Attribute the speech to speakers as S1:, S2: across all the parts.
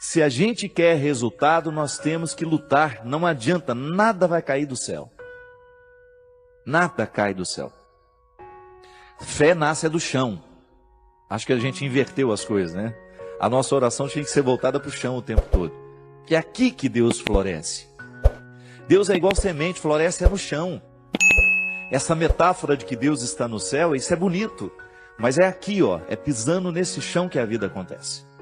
S1: Se a gente quer resultado, nós temos que lutar. Não adianta, nada vai cair do céu. Nada cai do céu. Fé nasce do chão. Acho que a gente inverteu as coisas, né? A nossa oração tinha que ser voltada para o chão o tempo todo. Que é aqui que Deus floresce. Deus é igual semente, floresce no chão. Essa metáfora de que Deus está no céu, isso é bonito. Mas é aqui, ó, é pisando nesse chão que a vida acontece.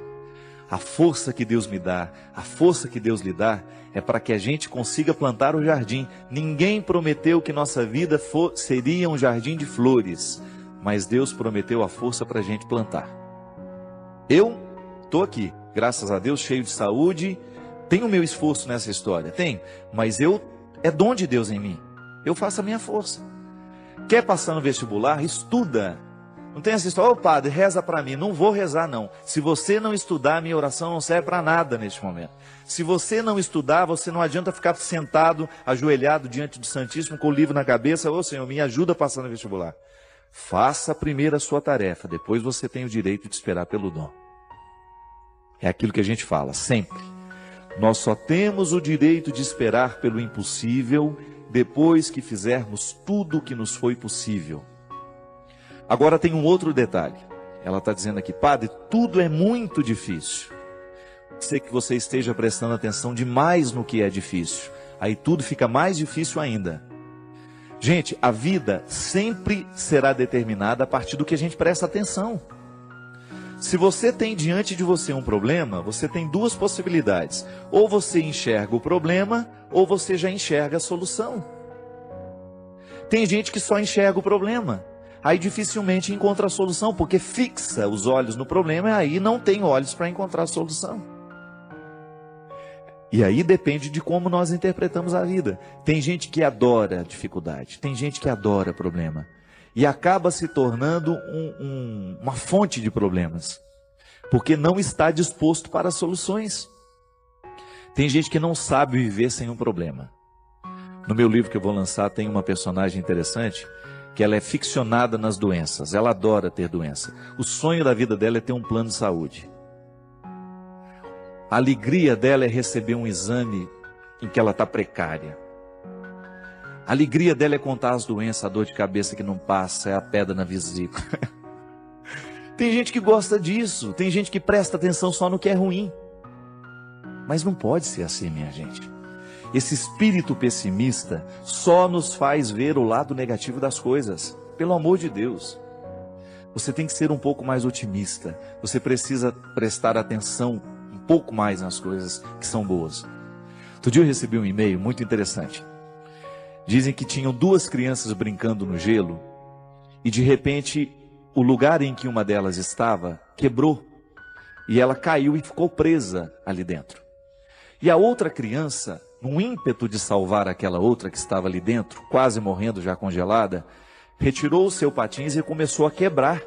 S1: A força que Deus me dá, a força que Deus lhe dá, é para que a gente consiga plantar o jardim. Ninguém prometeu que nossa vida seria um jardim de flores, mas Deus prometeu a força para a gente plantar. Eu estou aqui, graças a Deus, cheio de saúde, tenho o meu esforço nessa história, tem, mas é dom de Deus em mim. Eu faço a minha força. Quer passar no vestibular? Estuda. Não tem essa história, ô padre, reza para mim. Não vou rezar não. Se você não estudar, minha oração não serve para nada neste momento. Se você não estudar, você não adianta ficar sentado, ajoelhado diante do Santíssimo, com o livro na cabeça. Ô Senhor, me ajuda a passar no vestibular. Faça primeiro a sua tarefa, depois você tem o direito de esperar pelo dom. É aquilo que a gente fala, sempre. Nós só temos o direito de esperar pelo impossível, depois que fizermos tudo o que nos foi possível. Agora tem um outro detalhe. Ela está dizendo aqui, padre, tudo é muito difícil. Sei que você esteja prestando atenção demais no que é difícil. Aí tudo fica mais difícil ainda. Gente, a vida sempre será determinada a partir do que a gente presta atenção. Se você tem diante de você um problema, você tem duas possibilidades. Ou você enxerga o problema, ou você já enxerga a solução. Tem gente que só enxerga o problema. Aí dificilmente encontra a solução, porque fixa os olhos no problema e aí não tem olhos para encontrar a solução. E aí depende de como nós interpretamos a vida. Tem gente que adora dificuldade, tem gente que adora problema. E acaba se tornando uma fonte de problemas, porque não está disposto para soluções. Tem gente que não sabe viver sem um problema. No meu livro que eu vou lançar tem uma personagem interessante, que ela é ficcionada nas doenças, ela adora ter doença. O sonho da vida dela é ter um plano de saúde. A alegria dela é receber um exame em que ela está precária. A alegria dela é contar as doenças, a dor de cabeça que não passa, é a pedra na vesícula. Tem gente que gosta disso, tem gente que presta atenção só no que é ruim. Mas não pode ser assim, minha gente. Esse espírito pessimista só nos faz ver o lado negativo das coisas. Pelo amor de Deus. Você tem que ser um pouco mais otimista. Você precisa prestar atenção um pouco mais nas coisas que são boas. Outro dia eu recebi um e-mail muito interessante. Dizem que tinham duas crianças brincando no gelo e de repente o lugar em que uma delas estava quebrou e ela caiu e ficou presa ali dentro. E a outra criança, num ímpeto de salvar aquela outra que estava ali dentro, quase morrendo já congelada, retirou o seu patins e começou a quebrar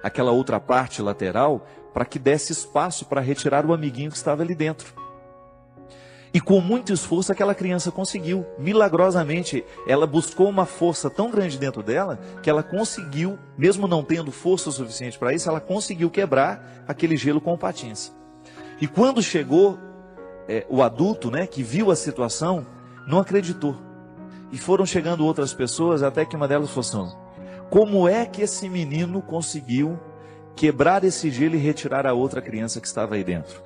S1: aquela outra parte lateral para que desse espaço para retirar o amiguinho que estava ali dentro. E com muito esforço aquela criança conseguiu. Milagrosamente, ela buscou uma força tão grande dentro dela que ela conseguiu, mesmo não tendo força suficiente para isso, ela conseguiu quebrar aquele gelo com o patins. E quando chegou o adulto, né, que viu a situação, não acreditou. E foram chegando outras pessoas, até que uma delas falou assim: como é que esse menino conseguiu quebrar esse gelo e retirar a outra criança que estava aí dentro?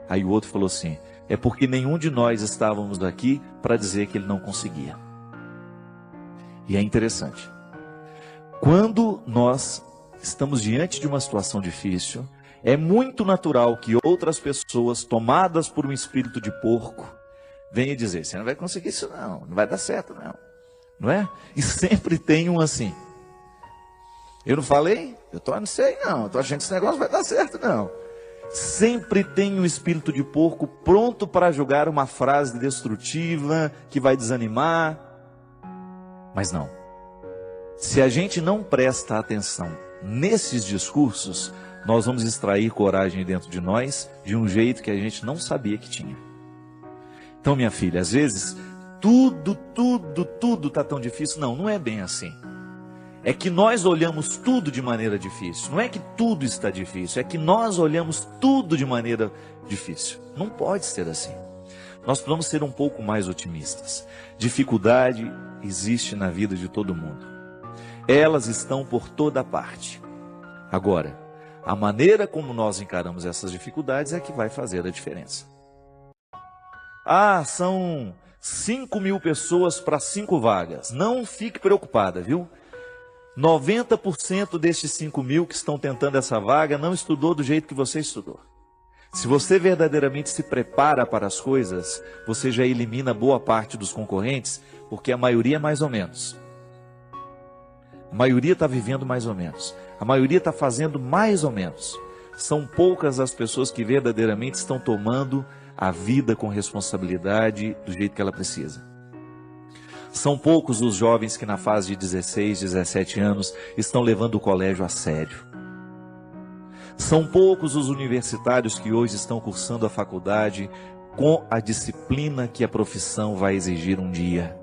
S1: Aí o outro falou assim: é porque nenhum de nós estávamos aqui para dizer que ele não conseguia. E é interessante. Quando nós estamos diante de uma situação difícil, é muito natural que outras pessoas, tomadas por um espírito de porco, venham dizer: você não vai conseguir isso não, não vai dar certo não. Não é? E sempre tem um assim: eu não falei? Eu não sei não, estou achando que esse negócio vai dar certo não. Sempre tem um espírito de porco pronto para jogar uma frase destrutiva, que vai desanimar. Mas não. Se a gente não presta atenção nesses discursos, nós vamos extrair coragem dentro de nós de um jeito que a gente não sabia que tinha. Então, minha filha, às vezes tudo está tão difícil. Não, não é bem assim. é que nós olhamos tudo de maneira difícil. Não é que tudo está difícil, é que nós olhamos tudo de maneira difícil. Não pode ser assim. Nós precisamos ser um pouco mais otimistas. Dificuldade existe na vida de todo mundo. Elas estão por toda parte. Agora, a maneira como nós encaramos essas dificuldades é que vai fazer a diferença. Ah, são 5.000 pessoas para 5 vagas. Não fique preocupada, viu? 90% destes 5.000 que estão tentando essa vaga não estudou do jeito que você estudou. Se você verdadeiramente se prepara para as coisas, você já elimina boa parte dos concorrentes, porque a maioria é mais ou menos. A maioria está vivendo mais ou menos. A maioria está fazendo mais ou menos. São poucas as pessoas que verdadeiramente estão tomando a vida com responsabilidade do jeito que ela precisa. São poucos os jovens que na fase de 16, 17 anos estão levando o colégio a sério. São poucos os universitários que hoje estão cursando a faculdade com a disciplina que a profissão vai exigir um dia.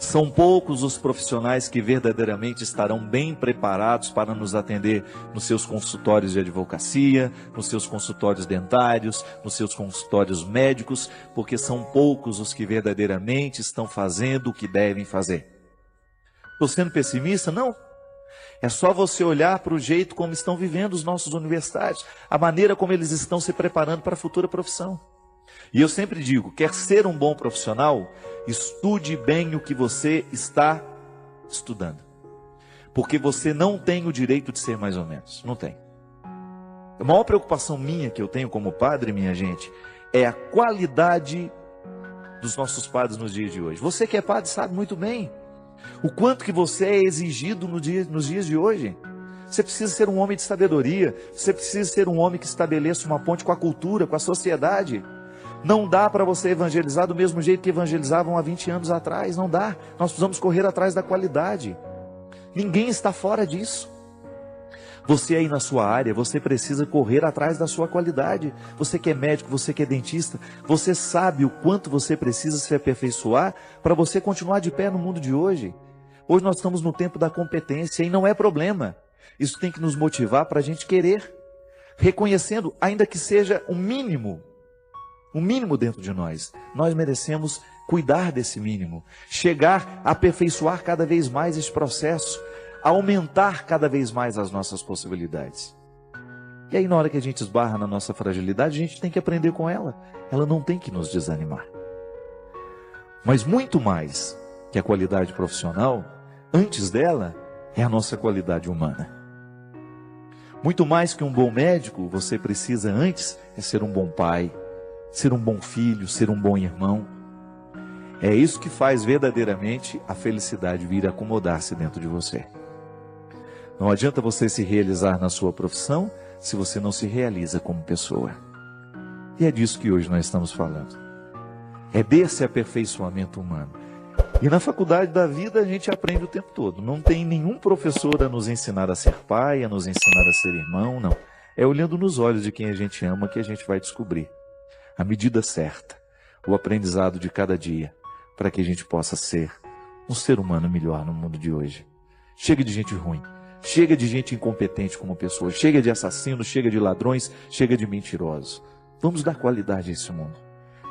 S1: São poucos os profissionais que verdadeiramente estarão bem preparados para nos atender nos seus consultórios de advocacia, nos seus consultórios dentários, nos seus consultórios médicos, porque são poucos os que verdadeiramente estão fazendo o que devem fazer. Estou sendo pessimista? Não. É só você olhar para o jeito como estão vivendo os nossos universitários, a maneira como eles estão se preparando para a futura profissão. E eu sempre digo, quer ser um bom profissional, estude bem o que você está estudando. Porque você não tem o direito de ser mais ou menos, não tem. A maior preocupação minha que eu tenho como padre, minha gente, é a qualidade dos nossos padres nos dias de hoje. Você que é padre sabe muito bem o quanto que você é exigido nos dias de hoje. Você precisa ser um homem de sabedoria, você precisa ser um homem que estabeleça uma ponte com a cultura, com a sociedade. Não dá para você evangelizar do mesmo jeito que evangelizavam há 20 anos atrás, não dá. Nós precisamos correr atrás da qualidade. Ninguém está fora disso. Você aí na sua área, você precisa correr atrás da sua qualidade. Você que é médico, você que é dentista, você sabe o quanto você precisa se aperfeiçoar para você continuar de pé no mundo de hoje. Hoje nós estamos no tempo da competência e não é problema. Isso tem que nos motivar para a gente querer, reconhecendo, ainda que seja o mínimo dentro de nós. Nós merecemos cuidar desse mínimo, chegar a aperfeiçoar cada vez mais esse processo, aumentar cada vez mais as nossas possibilidades. E aí na hora que a gente esbarra na nossa fragilidade, a gente tem que aprender com ela. Ela não tem que nos desanimar. Mas muito mais que a qualidade profissional, antes dela, é a nossa qualidade humana. Muito mais que um bom médico, você precisa antes é ser um bom pai, ser um bom filho, ser um bom irmão. É isso que faz verdadeiramente a felicidade vir acomodar-se dentro de você. Não adianta você se realizar na sua profissão se você não se realiza como pessoa. E é disso que hoje nós estamos falando. É desse aperfeiçoamento humano. E na faculdade da vida a gente aprende o tempo todo. Não tem nenhum professor a nos ensinar a ser pai, a nos ensinar a ser irmão, não. É olhando nos olhos de quem a gente ama que a gente vai descobrir a medida certa, o aprendizado de cada dia, para que a gente possa ser um ser humano melhor no mundo de hoje. Chega de gente ruim, chega de gente incompetente como pessoa, chega de assassinos, chega de ladrões, chega de mentirosos. Vamos dar qualidade a esse mundo,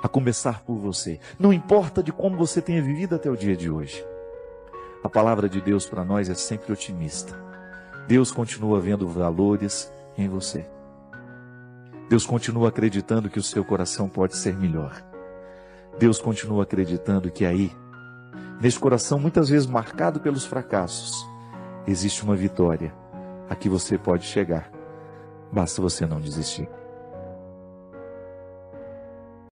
S1: a começar por você. Não importa de como você tenha vivido até o dia de hoje. A palavra de Deus para nós é sempre otimista. Deus continua vendo valores em você. Deus continua acreditando que o seu coração pode ser melhor. Deus continua acreditando que aí, nesse coração muitas vezes marcado pelos fracassos, existe uma vitória a que você pode chegar. Basta você não desistir.